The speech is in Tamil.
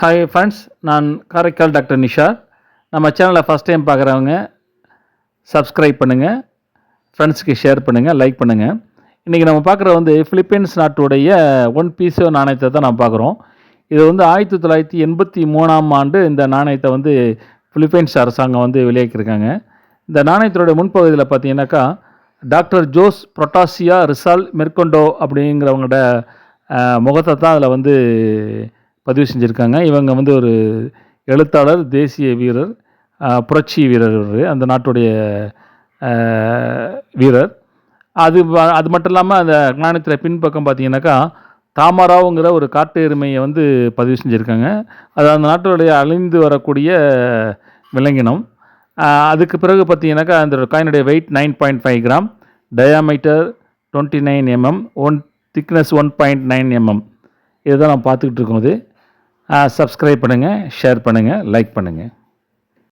ஹாய் ஃப்ரெண்ட்ஸ், நான் காரைக்கால் டாக்டர் நிஷா. நம்ம சேனலை ஃபஸ்ட் டைம் பார்க்குறவங்க சப்ஸ்கிரைப் பண்ணுங்கள், ஃப்ரெண்ட்ஸுக்கு ஷேர் பண்ணுங்கள், லைக் பண்ணுங்கள். இன்றைக்கி நம்ம பார்க்குற ஃபிலிப்பைன்ஸ் நாட்டுடைய ஒன் பீஸோ நாணயத்தை தான் நம்ம பார்க்குறோம். இது 1983ஆம் ஆண்டு இந்த நாணயத்தை பிலிப்பைன்ஸ் அரசாங்கம் வெளியாக்கியிருக்காங்க. இந்த நாணயத்தினுடைய முன்பகுதியில் பார்த்தீங்கன்னாக்கா டாக்டர் ஜோஸ் புரட்டாசியா ரிசால் மெர்கொண்டோ அப்படிங்கிறவங்களோட முகத்தை தான் அதில் பதிவு செஞ்சுருக்காங்க. இவங்க ஒரு எழுத்தாளர், தேசிய வீரர், புரட்சி வீரர். அந்த நாட்டுடைய வீரர். அது மட்டும் இல்லாமல் அந்த நாணயத்தில் பின்பக்கம் பார்த்தீங்கன்னாக்கா தாமராவுங்கிற ஒரு காட்டு எருமையை பதிவு செஞ்சுருக்காங்க. அது அந்த நாட்டுடைய அழிந்து வரக்கூடிய விலங்கினம். அதுக்கு பிறகு பார்த்தீங்கன்னாக்கா அந்த காயினுடைய weight 9.5 gram, diameter 29 mm, thickness 1.9 mm. இதுதான் நம்ம பார்த்துக்கிட்டு இருக்கோம். சப்ஸ்கிரைப் பண்ணுங்கள், ஷேர் பண்ணுங்கள், லைக் பண்ணுங்கள்.